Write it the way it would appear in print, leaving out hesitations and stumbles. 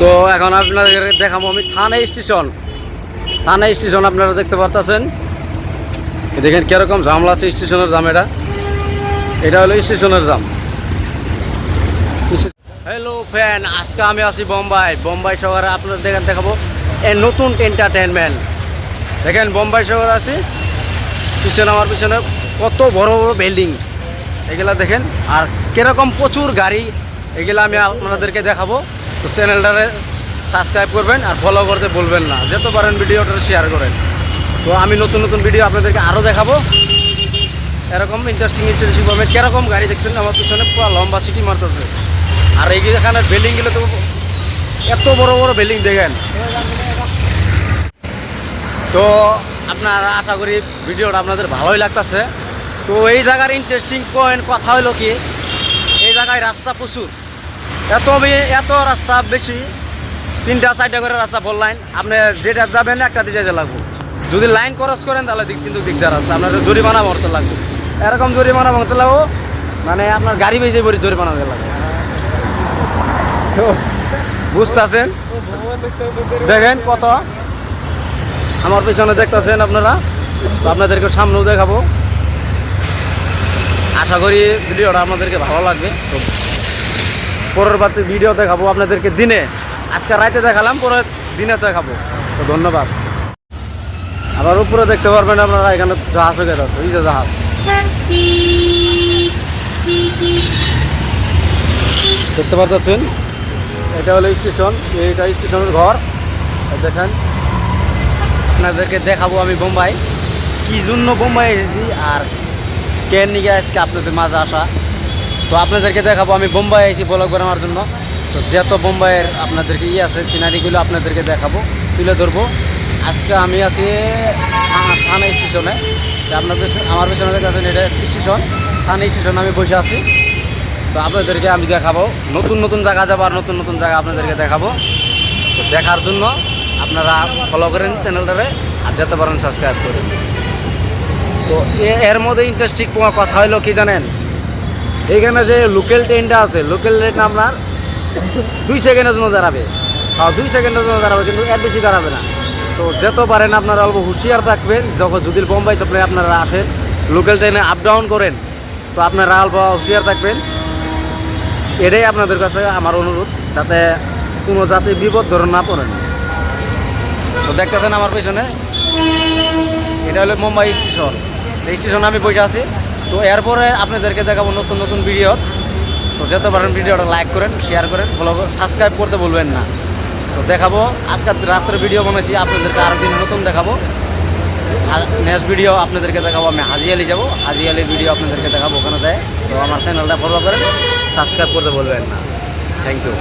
তো এখন আপনাদের দেখাবো আমি থানা স্টেশন আপনারা দেখতে পারতেছেন। দেখেন কিরকম জামলা আছে স্টেশনের জাম। এটা হলো স্টেশনের জাম। হ্যালো ফ্যান, আজকে আমি আছি বোম্বাই শহরে আপনাদের দেখাবো এই নতুন এন্টারটেনমেন্ট। দেখেন বোম্বাই শহরে আছি, পিছনে আমার পিছনে কত বড় বড় বিল্ডিং এগুলা দেখেন, আর কিরকম প্রচুর গাড়ি এগুলা আমি আপনাদেরকে দেখাবো। তো চ্যানেলটারে সাবস্ক্রাইব করবেন আর ফলো করতে বলবেন না, যত পারেন ভিডিওটা শেয়ার করেন। তো আমি নতুন নতুন ভিডিও আপনাদেরকে আরও দেখাবো এরকম ইন্টারেস্টিং ভাবে। কিরকম গাড়ি দেখছেন আমার পিছনে পুরো লম্বা সিটি মারতেছে, আর এইখানে বিল্ডিংগুলো তো এত বড় বড় বিল্ডিং দেখেন। তো আপনারা আশা করি ভিডিওটা আপনাদের ভালোই লাগতেছে। তো এই জায়গার ইন্টারেস্টিং পয়েন্ট কথা হলো কি, এই জায়গায় রাস্তা প্রচুর, এত রাস্তা বেশি, 3-4টা করে রাস্তা ফোর লাইন। আপনি যেটা যাবেন একটা দিকে যেতে লাগবে। যদি লাইন ক্রস করেন তাহলে কিন্তু দিকদার আছে, আপনার জরিমানা ভরতে লাগবে। এরকম জরিমানা ভরতে লাগবো মানে আপনার গাড়ি বেশি করে জরিমানা দিতে লাগবে। বুঝতে আছেন? দেখেন কত আমার পিছনে দেখতেছেন আপনারা, আপনাদেরকে সামনেও দেখাবো। আশা করি ভিডিওটা আপনাদেরকে ভালো লাগবে। তো পরবর্তী ভিডিও দেখাবো আপনাদেরকে দিনে, আজকে রাতে দেখালাম, পরে দিনে দেখাবো। তো ধন্যবাদ। আবার উপরে দেখতে পারবেন আপনারা, এখানে জাহাজ হয়ে আছে, এই যে জাহাজ দেখতে পাচ্ছেন। এটা হলো স্টেশন, এইটা স্টেশনের ঘর। দেখেন আপনাদেরকে দেখাবো আমি বোম্বাই, কি জন্য বোম্বাই এসেছি আর কেন নিয়ে আজকে আপনাদের মাঝে আসা। তো আপনাদেরকে দেখাবো আমি বোম্বাই এসেছি ব্লগ বানানোর জন্য। তো যত বোম্বাইয়ের আপনাদেরকে আছে সিনারিগুলো আপনাদেরকে দেখাবো, তুলে ধরবো। আজকে আমি আছি থানা স্টেশনে। আপনাদের আমার পেছনে দেখাচ্ছেন এটা স্টেশন, থানা স্টেশনে আমি বসে আছি। তো আপনাদেরকে আমি দেখাবো নতুন নতুন জায়গা যাবো, আর নতুন নতুন জায়গা আপনাদেরকে দেখাবো। তো দেখার জন্য আপনারা ফলো করেন চ্যানেলটারে, আর যেতে পারেন সাবস্ক্রাইব করেন। তো এর মধ্যে ইন্টারেস্টিং কথা হলো কি জানেন, এইখানে যে লোকাল ট্রেনটা আছে, লোকাল ট্রেন আপনার 2 সেকেন্ডের জন্য দাঁড়াবে। 2 সেকেন্ডের জন্য দাঁড়াবে, কিন্তু এর বেশি দাঁড়াবে না। তো যেতে পারেন আপনারা অল্প হুঁশিয়ার থাকবেন। যখন যদি বোম্বাই সাপ্লাই আপনারা আসেন, লোকাল ট্রেনে আপ ডাউন করেন, তো আপনারা অল্প হুঁশিয়ার থাকবেন। এটাই আপনাদের কাছে আমার অনুরোধ, যাতে কোনো জাতি বিপদ ধরে না পড়েন। তো দেখতেছেন আমার পেছনে এটা হলো মুম্বাই স্টেশন। এই স্টেশনে আমি বসে আছি। তো এরপরে আপনাদেরকে দেখাবো নতুন নতুন ভিডিও। তো যেতে পারেন ভিডিওটা লাইক করেন, শেয়ার করেন, ফলো করেন, সাবস্ক্রাইব করতে বলবেন না। তো দেখাবো আজকে রাত্রে ভিডিও বানাইছি, আপনাদেরকে আরও দিন নতুন দেখাবো। নেক্সট ভিডিও আপনাদেরকে দেখাবো আমি হাজিয়ালি যাবো, হাজিয়ালির ভিডিও আপনাদেরকে দেখাবো ওখানে যায়। তো আমার চ্যানেলটা ফলো করেন, সাবস্ক্রাইব করতে বলবেন না। Thank you.